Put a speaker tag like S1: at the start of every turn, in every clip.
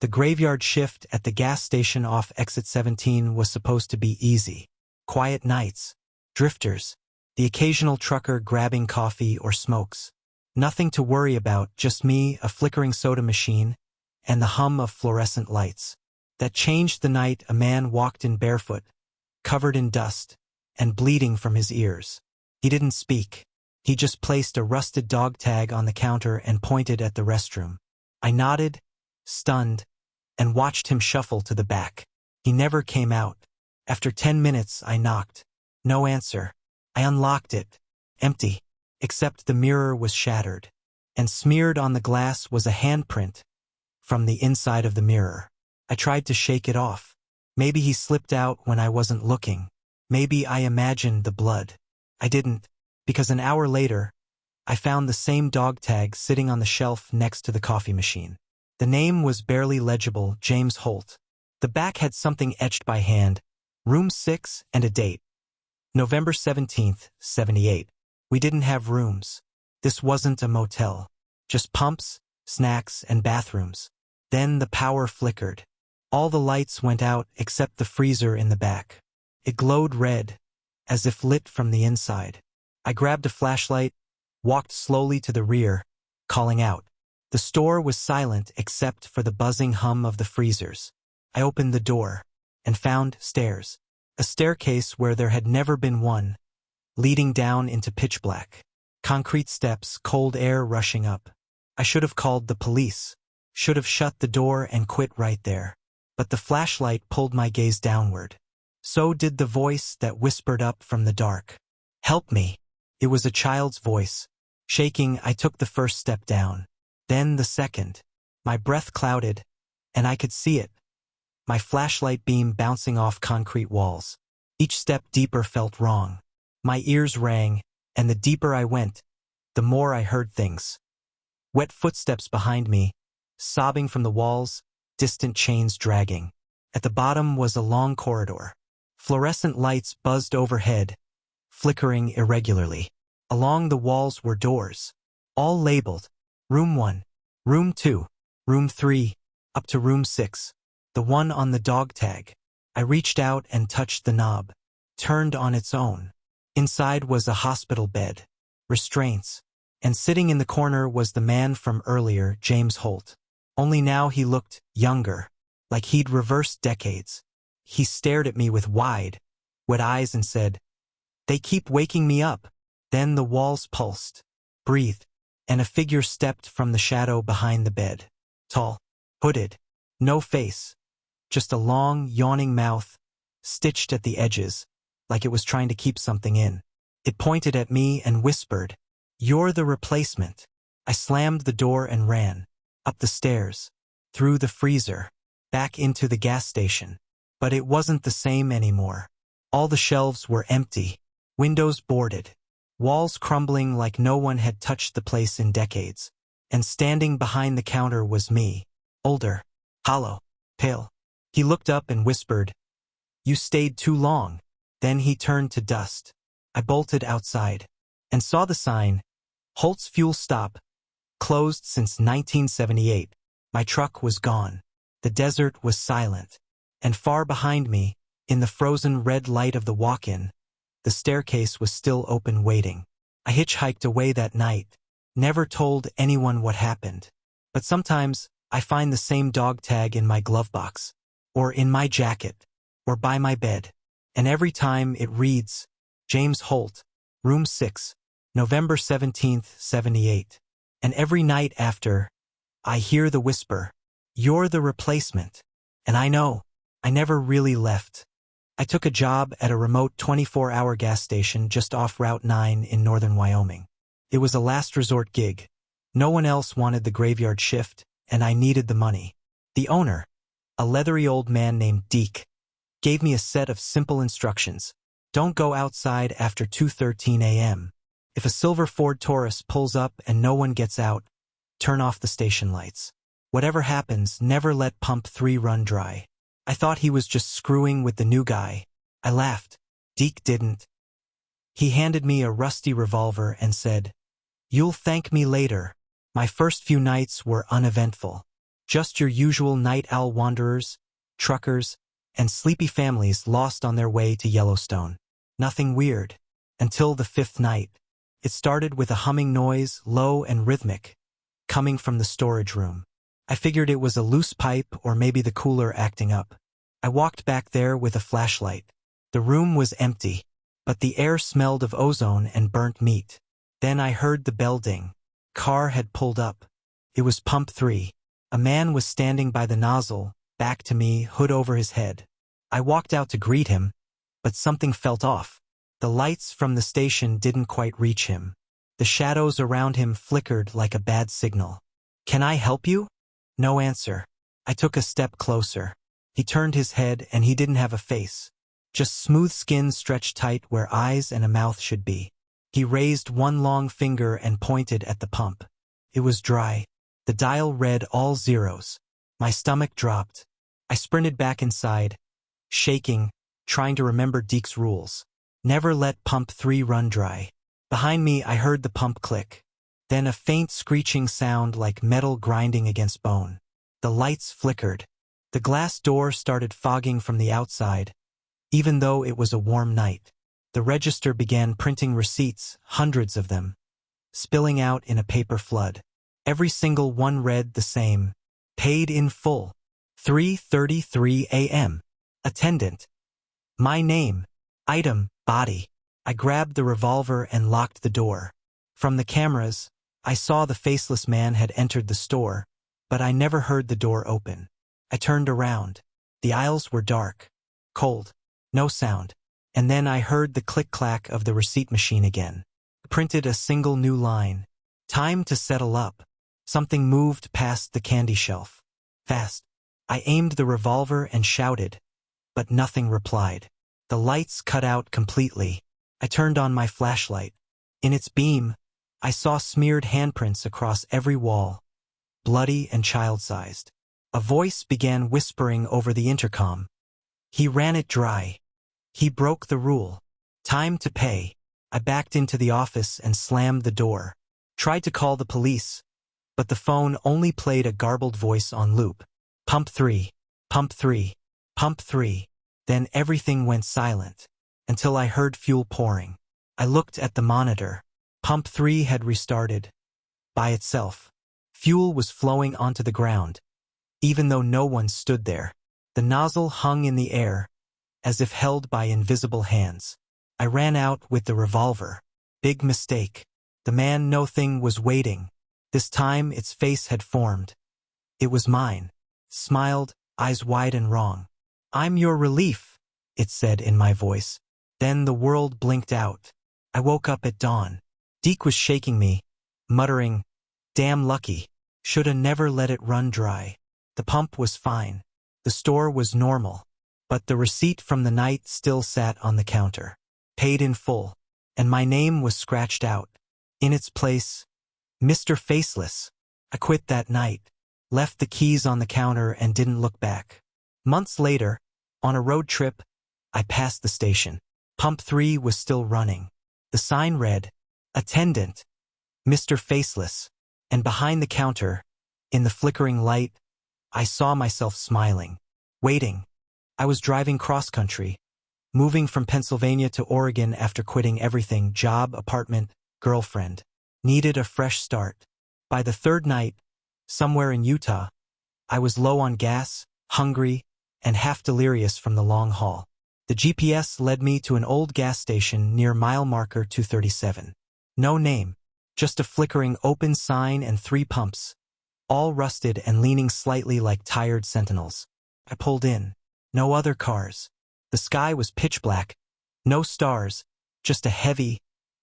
S1: The graveyard shift at the gas station off exit 17 was supposed to be easy. Quiet nights, drifters, the occasional trucker grabbing coffee or smokes. Nothing to worry about, just me, a flickering soda machine, and the hum of fluorescent lights. That changed the night a man walked in barefoot, covered in dust, and bleeding from his ears. He didn't speak. He just placed a rusted dog tag on the counter and pointed at the restroom. I nodded, stunned, and watched him shuffle to the back. He never came out. After 10 minutes, I knocked. No answer. I unlocked it. Empty. Except the mirror was shattered. And smeared on the glass was a handprint from the inside of the mirror. I tried to shake it off. Maybe he slipped out when I wasn't looking. Maybe I imagined the blood. I didn't, because an hour later, I found the same dog tag sitting on the shelf next to the coffee machine. The name was barely legible, James Holt. The back had something etched by hand, room 6 and a date. November 17th, 78. We didn't have rooms. This wasn't a motel. Just pumps, snacks, and bathrooms. Then the power flickered. All the lights went out except the freezer in the back. It glowed red, as if lit from the inside. I grabbed a flashlight, walked slowly to the rear, calling out. The store was silent except for the buzzing hum of the freezers. I opened the door and found stairs. A staircase where there had never been one, leading down into pitch black. Concrete steps, cold air rushing up. I should have called the police. Should have shut the door and quit right there. But the flashlight pulled my gaze downward. So did the voice that whispered up from the dark. Help me. It was a child's voice. Shaking, I took the first step down. Then the second. My breath clouded, and I could see it. My flashlight beam bouncing off concrete walls. Each step deeper felt wrong. My ears rang, and the deeper I went, the more I heard things. Wet footsteps behind me, sobbing from the walls, distant chains dragging. At the bottom was a long corridor. Fluorescent lights buzzed overhead, flickering irregularly. Along the walls were doors, all labeled. Room 1, Room 2, Room 3, up to Room 6, the one on the dog tag. I reached out and touched the knob, turned on its own. Inside was a hospital bed, restraints, and sitting in the corner was the man from earlier, James Holt. Only now he looked younger, like he'd reversed decades. He stared at me with wide, wet eyes and said, "They keep waking me up." Then the walls pulsed, breathed, and a figure stepped from the shadow behind the bed. Tall, hooded, no face, just a long, yawning mouth, stitched at the edges, like it was trying to keep something in. It pointed at me and whispered, "You're the replacement." I slammed the door and ran, up the stairs, through the freezer, back into the gas station. But it wasn't the same anymore. All the shelves were empty, windows boarded, walls crumbling like no one had touched the place in decades. And standing behind the counter was me, older, hollow, pale. He looked up and whispered, "You stayed too long." Then he turned to dust. I bolted outside and saw the sign, Holt's Fuel Stop, closed since 1978. My truck was gone. The desert was silent. And far behind me, in the frozen red light of the walk-in, the staircase was still open waiting. I hitchhiked away that night, never told anyone what happened. But sometimes I find the same dog tag in my glove box, or in my jacket, or by my bed. And every time it reads, James Holt, Room 6, November 17th, 78. And every night after, I hear the whisper, "You're the replacement." And I know, I never really left. I took a job at a remote 24-hour gas station just off Route 9 in northern Wyoming. It was a last resort gig. No one else wanted the graveyard shift, and I needed the money. The owner, a leathery old man named Deke, gave me a set of simple instructions. Don't go outside after 2:13 a.m. If a silver Ford Taurus pulls up and no one gets out, turn off the station lights. Whatever happens, never let pump 3 run dry. I thought he was just screwing with the new guy. I laughed. Deke didn't. He handed me a rusty revolver and said, "You'll thank me later." My first few nights were uneventful. Just your usual night owl wanderers, truckers, and sleepy families lost on their way to Yellowstone. Nothing weird. Until the fifth night. It started with a humming noise, low and rhythmic, coming from the storage room. I figured it was a loose pipe or maybe the cooler acting up. I walked back there with a flashlight. The room was empty, but the air smelled of ozone and burnt meat. Then I heard the bell ding. Car had pulled up. It was pump 3. A man was standing by the nozzle, back to me, hood over his head. I walked out to greet him, but something felt off. The lights from the station didn't quite reach him. The shadows around him flickered like a bad signal. "Can I help you?" No answer. I took a step closer. He turned his head and he didn't have a face. Just smooth skin stretched tight where eyes and a mouth should be. He raised one long finger and pointed at the pump. It was dry. The dial read all zeros. My stomach dropped. I sprinted back inside, shaking, trying to remember Deke's rules. Never let pump 3 run dry. Behind me I heard the pump click. Then a faint screeching sound like metal grinding against bone. The lights flickered. The glass door started fogging from the outside, even though it was a warm night. The register began printing receipts, hundreds of them, spilling out in a paper flood. Every single one read the same. Paid in full. 3:33 a.m. Attendant. My name. Item. Body. I grabbed the revolver and locked the door. From the cameras, I saw the faceless man had entered the store, but I never heard the door open. I turned around. The aisles were dark, cold, no sound. And then I heard the click-clack of the receipt machine again. Printed a single new line. Time to settle up. Something moved past the candy shelf. Fast. I aimed the revolver and shouted, but nothing replied. The lights cut out completely. I turned on my flashlight. In its beam, I saw smeared handprints across every wall, bloody and child-sized. A voice began whispering over the intercom. He ran it dry. He broke the rule. Time to pay. I backed into the office and slammed the door. Tried to call the police, but the phone only played a garbled voice on loop. Pump 3, pump 3, pump 3. Then everything went silent, until I heard fuel pouring. I looked at the monitor. Pump 3 had restarted. By itself. Fuel was flowing onto the ground, even though no one stood there. The nozzle hung in the air, as if held by invisible hands. I ran out with the revolver. Big mistake. The man no thing was waiting. This time its face had formed. It was mine. Smiled, eyes wide and wrong. "I'm your relief," it said in my voice. Then the world blinked out. I woke up at dawn. Deke was shaking me, muttering, "Damn lucky. Shoulda never let it run dry." The pump was fine. The store was normal. But the receipt from the night still sat on the counter. Paid in full. And my name was scratched out. In its place, Mr. Faceless. I quit that night. Left the keys on the counter and didn't look back. Months later, on a road trip, I passed the station. Pump 3 was still running. The sign read, "Attendant, Mr. Faceless." And behind the counter, in the flickering light, I saw myself smiling. Waiting. I was driving cross-country, moving from Pennsylvania to Oregon after quitting everything: job, apartment, girlfriend. Needed a fresh start. By the third night, somewhere in Utah, I was low on gas, hungry, and half delirious from the long haul. The GPS led me to an old gas station near mile marker 237. No name, just a flickering open sign and 3 pumps, all rusted and leaning slightly like tired sentinels. I pulled in. No other cars. The sky was pitch black. No stars, just a heavy,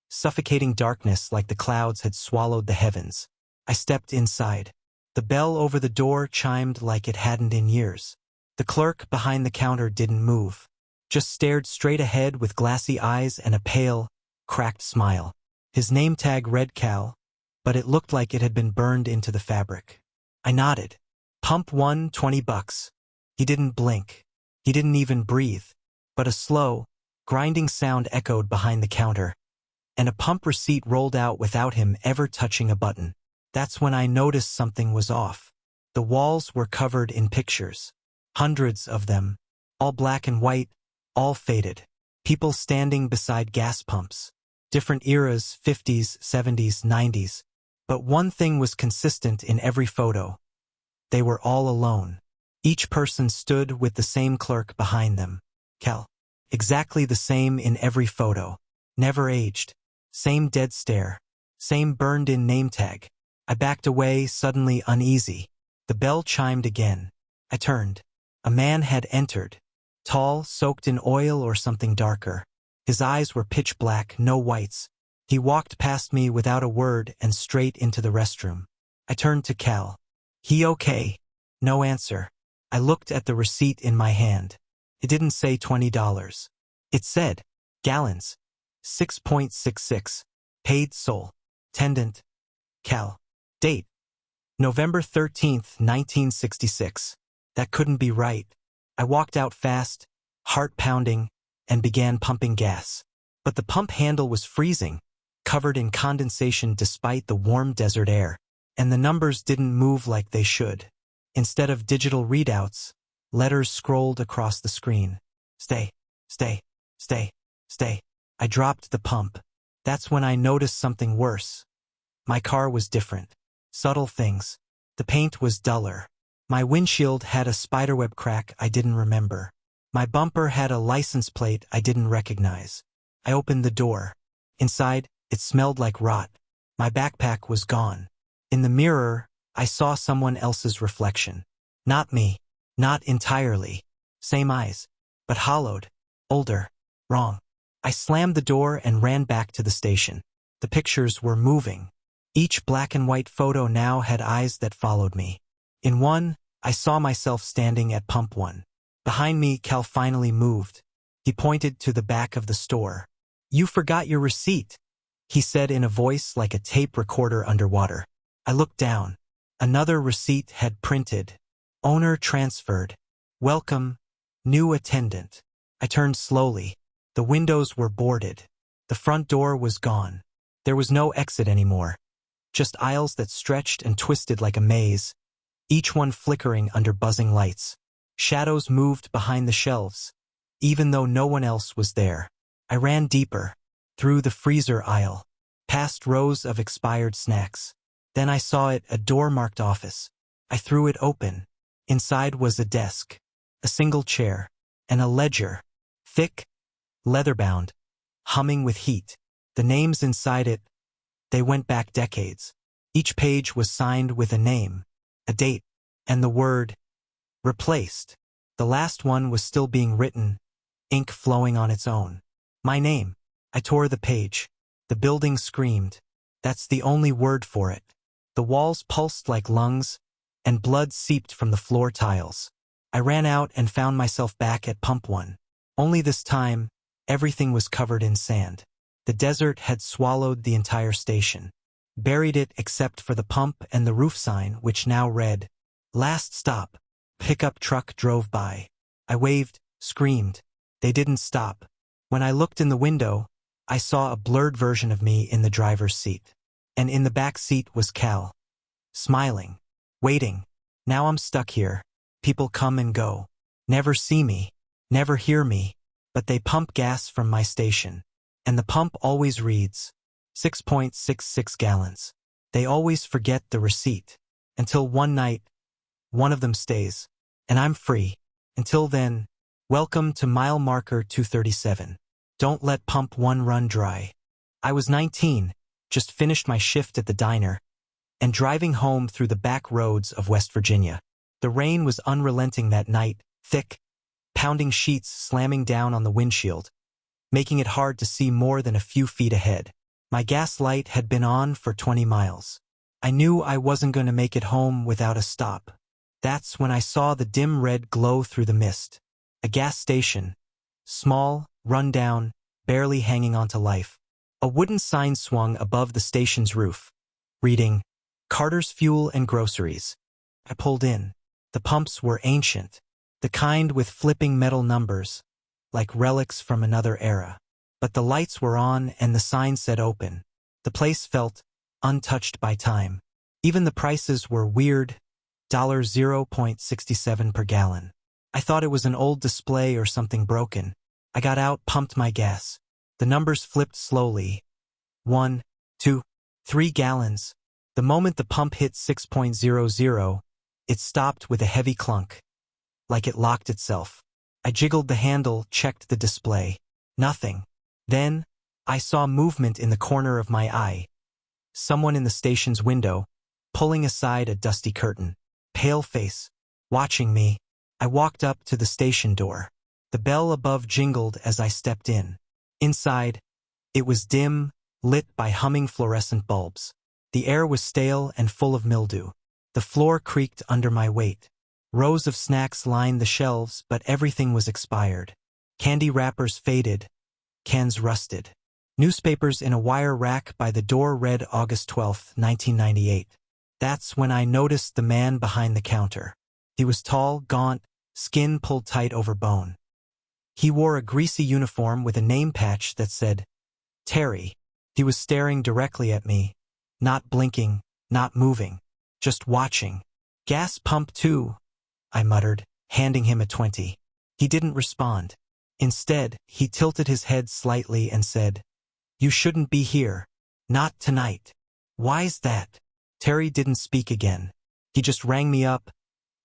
S1: suffocating darkness like the clouds had swallowed the heavens. I stepped inside. The bell over the door chimed like it hadn't in years. The clerk behind the counter didn't move, just stared straight ahead with glassy eyes and a pale, cracked smile. His name tag read Cal, but it looked like it had been burned into the fabric. I nodded. "Pump 1, $20. He didn't blink. He didn't even breathe. But a slow, grinding sound echoed behind the counter, and a pump receipt rolled out without him ever touching a button. That's when I noticed something was off. The walls were covered in pictures. Hundreds of them. All black and white, all faded. People standing beside gas pumps. Different eras, 50s, 70s, 90s. But one thing was consistent in every photo. They were all alone. Each person stood with the same clerk behind them. Cal. Exactly the same in every photo. Never aged. Same dead stare. Same burned-in name tag. I backed away, suddenly uneasy. The bell chimed again. I turned. A man had entered. Tall, soaked in oil or something darker. His eyes were pitch black, no whites. He walked past me without a word and straight into the restroom. I turned to Cal. He okay? No answer. I looked at the receipt in my hand. It didn't say $20. It said, gallons. 6.66. Paid Sol. Tendant. Cal. Date. November 13th, 1966. That couldn't be right. I walked out fast, heart pounding, and began pumping gas. But the pump handle was freezing, covered in condensation despite the warm desert air, and the numbers didn't move like they should. Instead of digital readouts, letters scrolled across the screen. Stay, stay, stay, stay. I dropped the pump. That's when I noticed something worse. My car was different. Subtle things. The paint was duller. My windshield had a spiderweb crack I didn't remember. My bumper had a license plate I didn't recognize. I opened the door. Inside, it smelled like rot. My backpack was gone. In the mirror, I saw someone else's reflection. Not me. Not entirely. Same eyes. But hollowed. Older. Wrong. I slammed the door and ran back to the station. The pictures were moving. Each black and white photo now had eyes that followed me. In one, I saw myself standing at pump 1. Behind me, Cal finally moved. He pointed to the back of the store. You forgot your receipt, he said in a voice like a tape recorder underwater. I looked down. Another receipt had printed. Owner transferred. Welcome, new attendant. I turned slowly. The windows were boarded. The front door was gone. There was no exit anymore. Just aisles that stretched and twisted like a maze, each one flickering under buzzing lights. Shadows moved behind the shelves, even though no one else was there. I ran deeper, through the freezer aisle, past rows of expired snacks. Then I saw it, a door marked office. I threw it open. Inside was a desk, a single chair, and a ledger, thick, leather-bound, humming with heat. The names inside it, they went back decades. Each page was signed with a name, a date, and the word, replaced. The last one was still being written, ink flowing on its own. My name. I tore the page. The building screamed. That's the only word for it. The walls pulsed like lungs, and blood seeped from the floor tiles. I ran out and found myself back at pump 1. Only this time, everything was covered in sand. The desert had swallowed the entire station, buried it except for the pump and the roof sign, which now read, Last stop. Pickup truck drove by. I waved, screamed. They didn't stop. When I looked in the window, I saw a blurred version of me in the driver's seat. And in the back seat was Cal. Smiling. Waiting. Now I'm stuck here. People come and go. Never see me. Never hear me. But they pump gas from my station. And the pump always reads 6.66 gallons. They always forget the receipt. Until one night, one of them stays. And I'm free. Until then, welcome to mile marker 237. Don't let pump 1 run dry. I was 19, just finished my shift at the diner, and driving home through the back roads of West Virginia. The rain was unrelenting that night, thick, pounding sheets slamming down on the windshield, making it hard to see more than a few feet ahead. My gas light had been on for 20 miles. I knew I wasn't going to make it home without a stop. That's when I saw the dim red glow through the mist. A gas station. Small, run down, barely hanging on to life. A wooden sign swung above the station's roof, reading, Carter's Fuel and Groceries. I pulled in. The pumps were ancient, the kind with flipping metal numbers, like relics from another era. But the lights were on and the sign said open. The place felt untouched by time. Even the prices were weird, $0.67 per gallon. I thought it was an old display or something broken. I got out, pumped my gas. The numbers flipped slowly. 1, 2, 3 gallons. The moment the pump hit 6.00, it stopped with a heavy clunk, like it locked itself. I jiggled the handle, checked the display. Nothing. Then, I saw movement in the corner of my eye. Someone in the station's window, pulling aside a dusty curtain. Pale face, watching me. I walked up to the station door. The bell above jingled as I stepped in. Inside, it was dim, lit by humming fluorescent bulbs. The air was stale and full of mildew. The floor creaked under my weight. Rows of snacks lined the shelves, but everything was expired. Candy wrappers faded, cans rusted. Newspapers in a wire rack by the door read August 12, 1998. That's when I noticed the man behind the counter. He was tall, gaunt, skin pulled tight over bone. He wore a greasy uniform with a name patch that said, Terry. He was staring directly at me, not blinking, not moving, just watching. Gas pump 2, I muttered, handing him a 20. He didn't respond. Instead, he tilted his head slightly and said, You shouldn't be here. Not tonight. Why's that? Terry didn't speak again. He just rang me up,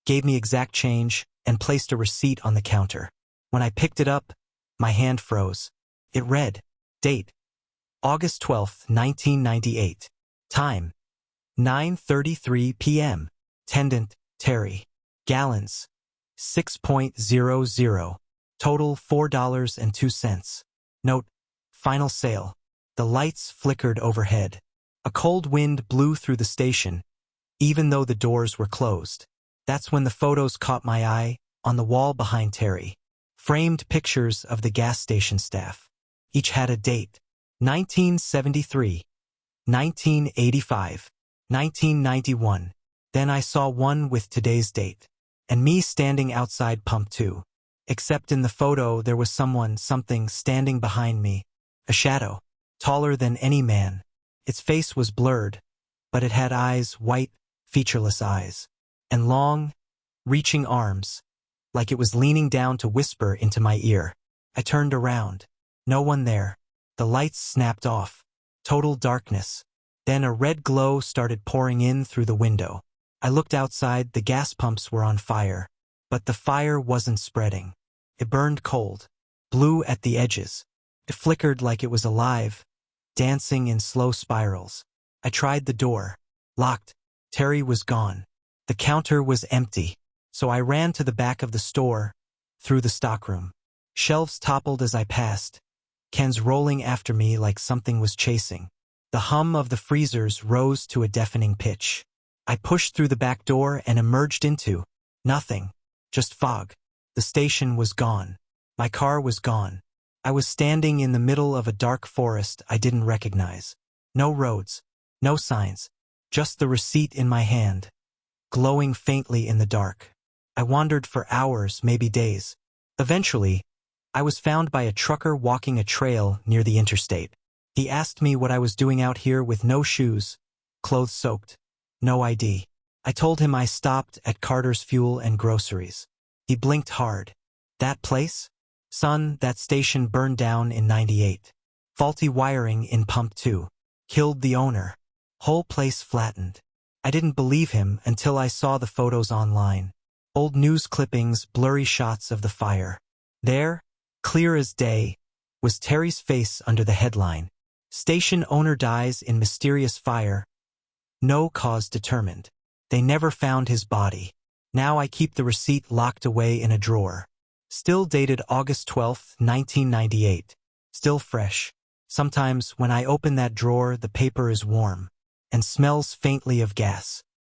S1: gave me exact change, and placed a receipt on the counter. When I picked it up, my hand froze. It read, date, August 12, 1998. Time, 9:33 p.m. Tendant, Terry. Gallons, 6.00. Total $4.02. Note, final sale. The lights flickered overhead. A cold wind blew through the station, even though the doors were closed. That's when the photos caught my eye, on the wall behind Terry. Framed pictures of the gas station staff. Each had a date. 1973, 1985, 1991. Then I saw one with today's date. And me standing outside pump 2. Except in the photo there was something standing behind me. A shadow, taller than any man. Its face was blurred, but it had eyes, white, featureless eyes. And long, reaching arms, like it was leaning down to whisper into my ear. I turned around. No one there. The lights snapped off. Total darkness. Then a red glow started pouring in through the window. I looked outside, the gas pumps were on fire. But the fire wasn't spreading. It burned cold, blue at the edges. It flickered like it was alive, dancing in slow spirals. I tried the door. Locked. Terry was gone. The counter was empty. So I ran to the back of the store, through the stockroom. Shelves toppled as I passed, cans rolling after me like something was chasing. The hum of the freezers rose to a deafening pitch. I pushed through the back door and emerged into nothing, just fog. The station was gone. My car was gone. I was standing in the middle of a dark forest I didn't recognize. No roads, no signs, just the receipt in my hand, glowing faintly in the dark. I wandered for hours, maybe days. Eventually, I was found by a trucker walking a trail near the interstate. He asked me what I was doing out here with no shoes, clothes soaked, no ID. I told him I stopped at Carter's Fuel and Groceries. He blinked hard. That place? Son, that station burned down in '98. Faulty wiring in pump 2. Killed the owner. Whole place flattened. I didn't believe him until I saw the photos online. Old news clippings, blurry shots of the fire. There, clear as day, was Terry's face under the headline. Station owner dies in mysterious fire. No cause determined. They never found his body. Now I keep the receipt locked away in a drawer. Still dated August 12, 1998. Still fresh. Sometimes when I open that drawer, the paper is warm and smells faintly of gas.